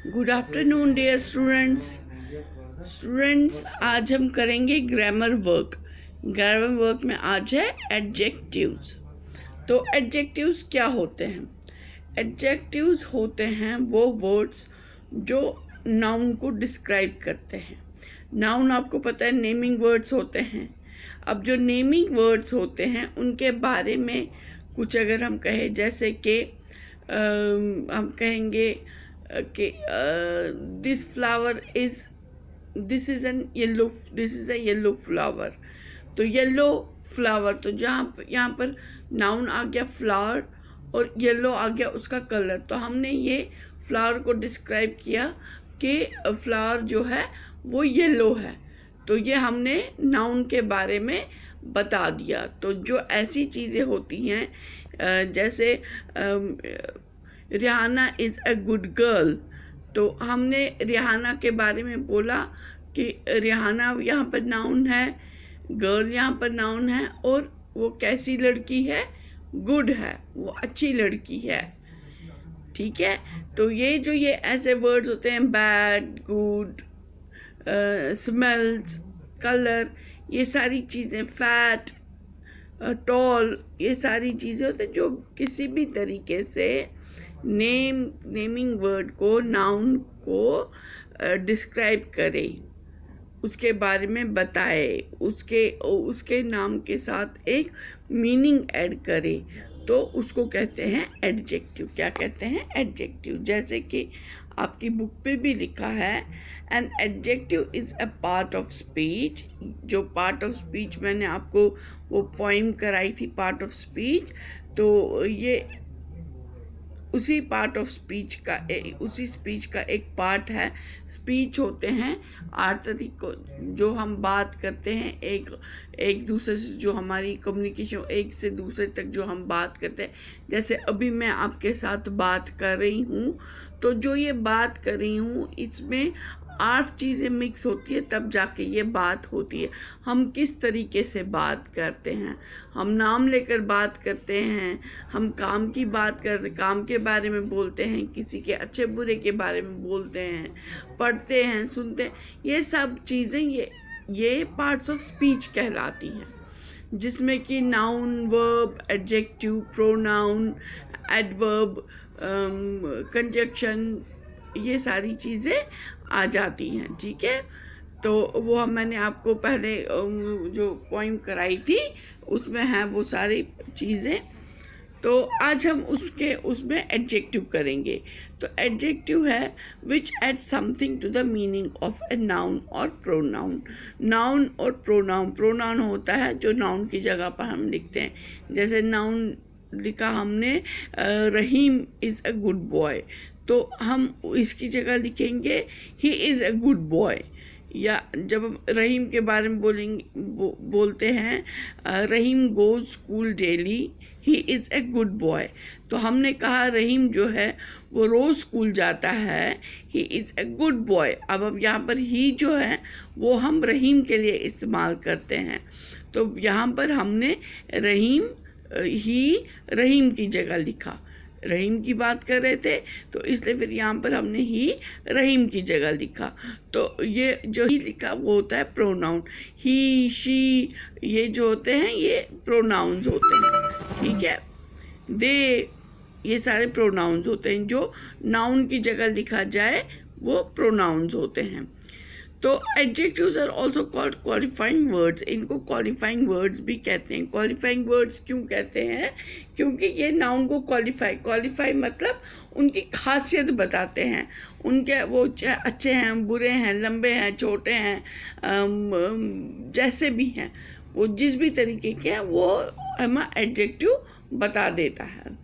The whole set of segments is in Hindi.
गुड आफ्टरनून डियर स्टूडेंट्स आज हम करेंगे ग्रामर वर्क। ग्रामर वर्क में आज है एडजेक्टिव्स। तो एडजेक्टिव्स क्या होते हैं? एडजेक्टिव्स होते हैं वो वर्ड्स जो नाउन को डिस्क्राइब करते हैं। नाउन आपको पता है नेमिंग वर्ड्स होते हैं। अब जो नेमिंग वर्ड्स होते हैं उनके बारे में कुछ अगर हम कहें, जैसे कि हम कहेंगे कि this is a yellow flower. तो येलो फ्लावर, तो यहाँ पर नाउन आ गया फ्लावर और येलो आ गया उसका कलर। तो हमने ये फ्लावर को डिस्क्राइब किया कि फ्लावर जो है वो येलो है। तो ये हमने नाउन के बारे में बता दिया। तो जो ऐसी चीज़ें होती हैं जैसे Rihanna is a good girl, तो हमने रिहाना के बारे में बोला कि रिहाना यहाँ पर नाउन है, गर्ल यहाँ पर नाउन है, और वो कैसी लड़की है? गुड है, वो अच्छी लड़की है। ठीक है। तो ये ऐसे वर्ड्स होते हैं, बैड, गुड, स्मेल्स, कलर, ये सारी चीज़ें, फैट, टॉल, ये सारी चीज़ें होती हैं जो किसी भी तरीके से नेमिंग वर्ड को, नाउन को डिस्क्राइब करे, उसके बारे में बताए, उसके नाम के साथ एक मीनिंग ऐड करे, तो उसको कहते हैं एडजेक्टिव। क्या कहते हैं? एडजेक्टिव। जैसे कि आपकी बुक पे भी लिखा है, an adjective is a part of speech. जो पार्ट ऑफ स्पीच मैंने आपको वो पोइम कराई थी, पार्ट ऑफ स्पीच, तो ये उसी पार्ट ऑफ स्पीच का उसी स्पीच का एक पार्ट है। स्पीच होते हैं 8 तरीकों जो हम बात करते हैं, एक दूसरे से, जो हमारी कम्युनिकेशन एक से दूसरे तक जो हम बात करते हैं। जैसे अभी मैं आपके साथ बात कर रही हूँ, तो जो ये बात कर रही हूँ इसमें 8 चीज़ें मिक्स होती है, तब जाके ये बात होती है। हम किस तरीके से बात करते हैं? हम नाम लेकर बात करते हैं, हम काम की बात करते, काम के बारे में बोलते हैं, किसी के अच्छे बुरे के बारे में बोलते हैं, पढ़ते हैं, सुनते हैं। ये सब चीज़ें ये पार्ट्स ऑफ स्पीच कहलाती हैं, जिसमें कि noun, verb, adjective, pronoun, adverb, conjunction, ये सारी चीज़ें आ जाती हैं। ठीक है। तो वो मैंने आपको पहले जो पोइम कराई थी उसमें है वो सारी चीज़ें। तो आज हम उसमें एडजेक्टिव करेंगे। तो एडजेक्टिव है which add something to the meaning of a noun और प्रोनाउन। नाउन और प्रोनाउन, प्रोनाउन होता है जो नाउन की जगह पर हम लिखते हैं। जैसे नाउन लिखा हमने, Rahim is a good boy, तो हम इसकी जगह लिखेंगे he is a good boy. या जब रहीम के बारे में बोलते हैं, Rahim goes school daily, he is a good boy, तो हमने कहा रहीम जो है वो रोज़ स्कूल जाता है, ही इज़ ए गुड बॉय। अब यहाँ पर ही जो है वो हम रहीम के लिए इस्तेमाल करते हैं। तो यहाँ पर हमने रहीम की जगह लिखा, रहीम की बात कर रहे थे, तो इसलिए फिर यहाँ पर हमने ही रहीम की जगह लिखा। तो ये जो ही लिखा वो होता है प्रोनाउन। ही, शी, ये जो होते हैं ये प्रोनाउंस होते हैं। ठीक है। दे, ये सारे प्रोनाउंस होते हैं। जो नाउन की जगह लिखा जाए वो प्रोनाउंस होते हैं। तो adjectives are also called qualifying words. इनको क्वालिफाइंग वर्ड्स भी कहते हैं। क्वालिफाइंग वर्ड्स क्यों कहते हैं? क्योंकि ये नाउन को क्वालिफाई मतलब उनकी खासियत बताते हैं। उनके वो अच्छे हैं, बुरे हैं, लंबे हैं, छोटे हैं, जैसे भी हैं, वो जिस भी तरीके के हैं वो हमें एडजेक्टिव बता देता है।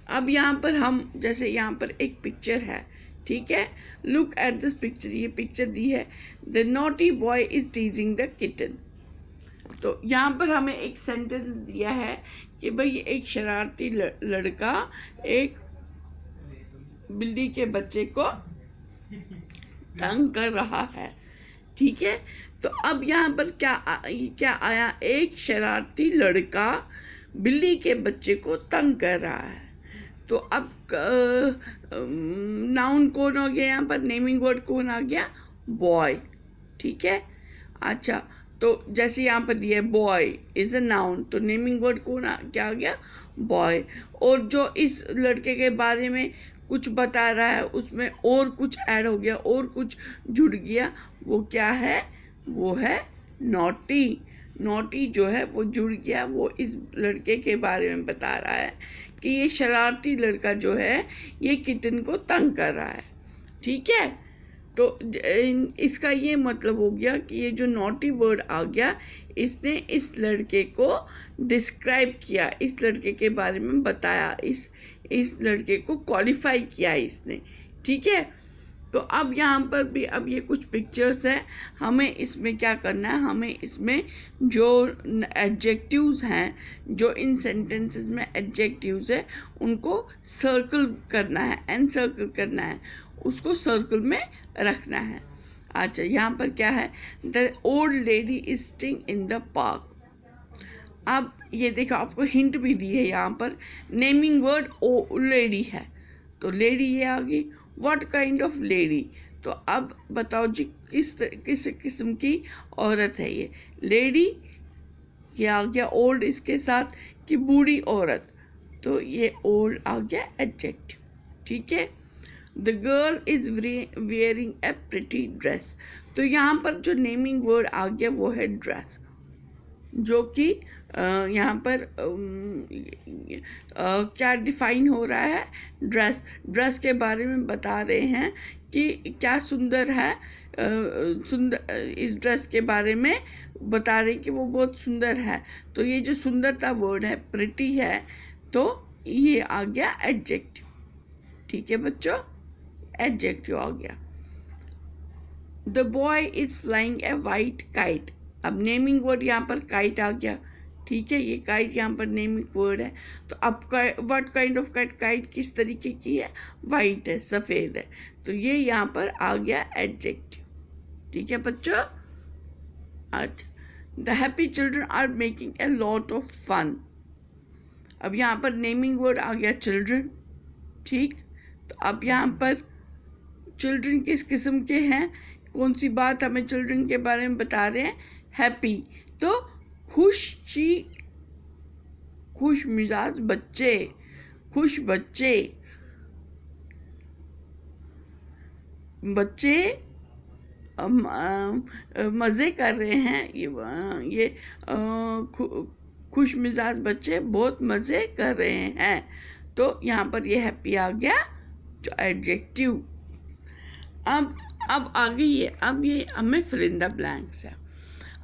अब यहाँ पर हम, जैसे यहाँ पर एक पिक्चर है, ठीक है, लुक एट दिस पिक्चर, ये पिक्चर दी है, the naughty boy is टीजिंग the kitten. तो यहाँ पर हमें एक सेंटेंस दिया है कि भाई एक शरारती लड़का एक बिल्ली के बच्चे को तंग कर रहा है। ठीक है। तो अब यहाँ पर क्या आया? एक शरारती लड़का बिल्ली के बच्चे को तंग कर रहा है। तो अब नाउन कौन हो गया यहाँ पर, नेमिंग वर्ड कौन आ गया, बॉय। ठीक है, अच्छा, तो जैसे यहाँ पर दिया बॉय इज अ नाउन, तो नेमिंग वर्ड कौन क्या आ गया, बॉय। और जो इस लड़के के बारे में कुछ बता रहा है उसमें और कुछ ऐड हो गया, और कुछ जुड़ गया, वो क्या है, वो है नॉटी। नॉटी जो है वो जुड़ गया, वो इस लड़के के बारे में बता रहा है कि ये शरारती लड़का जो है ये किटन को तंग कर रहा है। ठीक है, तो इसका ये मतलब हो गया कि ये जो नॉटी वर्ड आ गया, इसने इस लड़के को डिस्क्राइब किया, इस लड़के के बारे में बताया, इस लड़के को क्वालिफाई किया इसने। ठीक है, तो अब यहाँ पर भी अब ये कुछ पिक्चर्स हैं, हमें इसमें क्या करना है, हमें इसमें जो एडजेक्टिव्स हैं, जो इन सेंटेंसेस में एडजेक्टिव्स है, उनको सर्कल करना है, एनसर्कल करना है, उसको सर्कल में रखना है। अच्छा, यहाँ पर क्या है, the old lady is sitting in the park. अब ये देखो, आपको हिंट भी दी है, यहाँ पर नेमिंग वर्ड ओ लेडी है, तो लेडी ये आ गई। व्हाट काइंड ऑफ लेडी, तो अब बताओ जी किस किस्म की औरत है ये, लेडी ये आ गया ओल्ड इसके साथ, कि बूढ़ी औरत, तो ये ओल्ड आ गया एडजेक्टिव। ठीक है, the girl is wearing A pretty dress, तो यहाँ पर जो नेमिंग वर्ड आ गया वो है ड्रेस, जो कि यहाँ पर क्या डिफाइन हो रहा है, ड्रेस के बारे में बता रहे हैं कि क्या सुंदर है, सुंदर, इस ड्रेस के बारे में बता रहे हैं कि वो बहुत सुंदर है, तो ये जो सुंदरता वर्ड है प्रिटी है, तो ये आ गया एडजेक्टिव। ठीक है बच्चों, एडजेक्टिव आ गया। The boy is flying A white kite, अब नेमिंग वर्ड यहाँ पर काइट आ गया। ठीक है, ये काइट यहाँ पर नेमिंग वर्ड है, तो अब what kind of kite, kite किस तरीके की है, वाइट है, सफ़ेद है, तो ये यहाँ पर आ गया एडजेक्टिव। ठीक है बच्चों, अच्छा, the happy children are making a lot of fun, अब यहाँ पर नेमिंग वर्ड आ गया चिल्ड्रन। ठीक, तो अब यहाँ पर चिल्ड्रन किस किस्म के हैं, कौन सी बात हमें चिल्ड्रन के बारे में बता रहे हैं, हैप्पी, तो खुश मिजाज बच्चे, खुश बच्चे, बच्चे मज़े कर रहे हैं, ये खुश मिजाज बच्चे बहुत मज़े कर रहे हैं, तो यहाँ पर ये हैप्पी आ गया जो एडजेक्टिव। अब आगे ये हमें फिल इन द ब्लैंक्स है।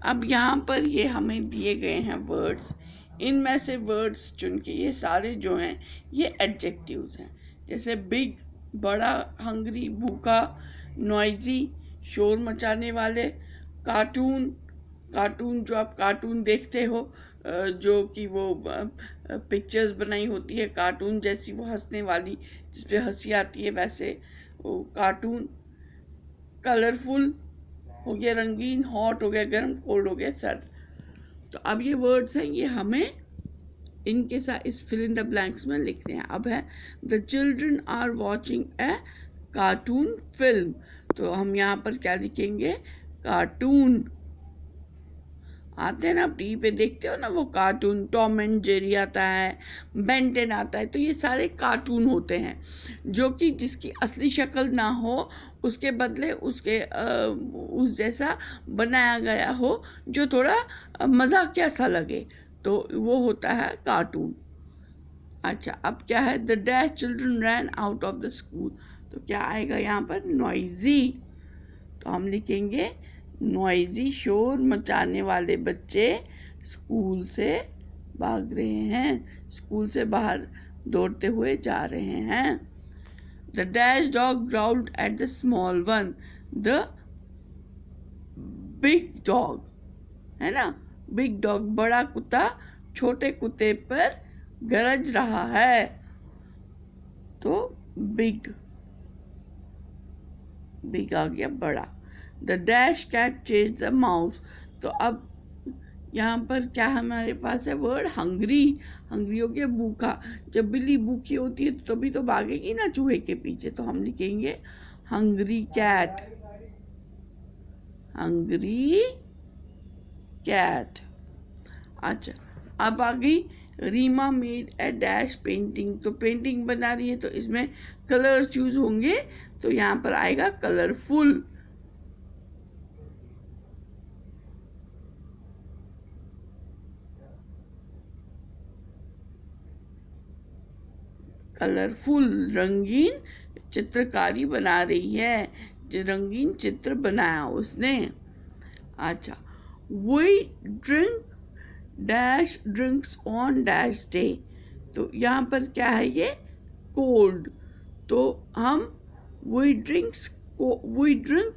अब यहाँ पर ये हमें दिए गए हैं वर्ड्स, इनमें से वर्ड्स चुन के, ये सारे जो हैं ये एडजेक्टिव्स हैं, जैसे बिग बड़ा, हंग्री भूखा, नॉइजी शोर मचाने वाले, कार्टून कार्टून जो आप कार्टून देखते हो, जो कि वो पिक्चर्स बनाई होती है कार्टून जैसी, वो हंसने वाली जिस पे हंसी आती है, वैसे वो कार्टून। कलरफुल हो गया रंगीन, हॉट हो गया गर्म, कोल्ड हो गया सर्द। तो अब ये वर्ड्स हैं, ये हमें इनके साथ इस फिल इन द ब्लैंक्स में लिखने हैं। अब है the children are watching a cartoon film, तो हम यहाँ पर क्या लिखेंगे, कार्टून। आते हैं ना, आप टीवी पे देखते हो ना वो कार्टून, टॉम एंड जेरी आता है, बेन 10 आता है, तो ये सारे कार्टून होते हैं, जो कि जिसकी असली शक्ल ना हो, उसके बदले उसके उस जैसा बनाया गया हो, जो थोड़ा मजाकिया सा लगे, तो वो होता है कार्टून। अच्छा, अब क्या है, the dash children ran out of the school, तो क्या आएगा यहाँ पर, नॉइजी, तो हम लिखेंगे नॉइजी, शोर मचाने वाले बच्चे स्कूल से भाग रहे हैं, स्कूल से बाहर दौड़ते हुए जा रहे हैं। The dash dog growled at the small one, the big dog, है ना, बिग डॉग बड़ा कुत्ता छोटे कुत्ते पर गरज रहा है, तो बिग आ गया बड़ा। The dash cat chase the mouse, तो अब यहाँ पर क्या हमारे पास है वर्ड हंग्री। हंग्री हो गया भूखा। जब बिल्ली भूखी होती है तो तभी तो भागेगी ना चूहे के पीछे, तो हम लिखेंगे हंग्री कैट। Hungry cat. अच्छा, अब आ गई Reema made a dash painting. तो पेंटिंग बना रही है तो इसमें कलर्स यूज होंगे, तो यहाँ पर आएगा कलरफुल। कलरफुल रंगीन चित्रकारी बना रही है, जो रंगीन चित्र बनाया उसने। अच्छा, we drink dash drinks on dash day. तो यहाँ पर क्या है ये कोल्ड, तो हम वी ड्रिंक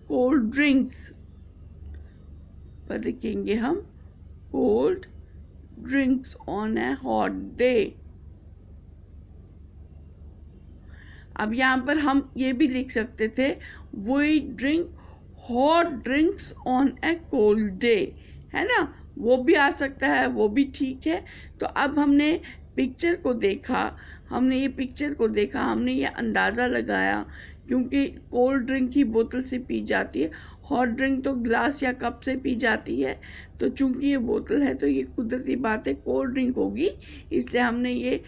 कोल्ड ड्रिंक्स पर लिखेंगे हम cold drinks on a hot day. अब यहाँ पर हम ये भी लिख सकते थे we drink hot drinks on a cold day, है ना, वो भी आ सकता है, वो भी ठीक है। तो अब हमने पिक्चर को देखा, हमने ये अंदाज़ा लगाया, क्योंकि कोल्ड ड्रिंक ही बोतल से पी जाती है, हॉट ड्रिंक तो ग्लास या कप से पी जाती है। तो चूंकि ये बोतल है तो ये कुदरती बात है कोल्ड ड्रिंक होगी, इसलिए हमने ये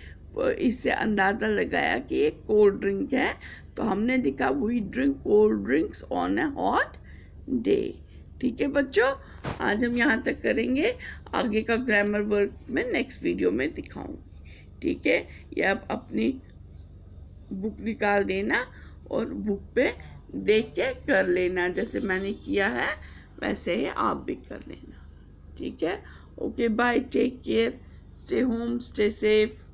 इससे अंदाज़ा लगाया कि ये कोल्ड ड्रिंक है। तो हमने लिखा we drink cold drinks on a hot day. ठीक है बच्चों, आज हम यहाँ तक करेंगे, आगे का ग्रामर वर्क में नेक्स्ट वीडियो में दिखाऊंगी। ठीक है, ये आप अपनी बुक निकाल देना और बुक पे देख के कर लेना, जैसे मैंने किया है वैसे ही आप भी कर लेना। ठीक है, okay bye, take care, stay home, stay safe.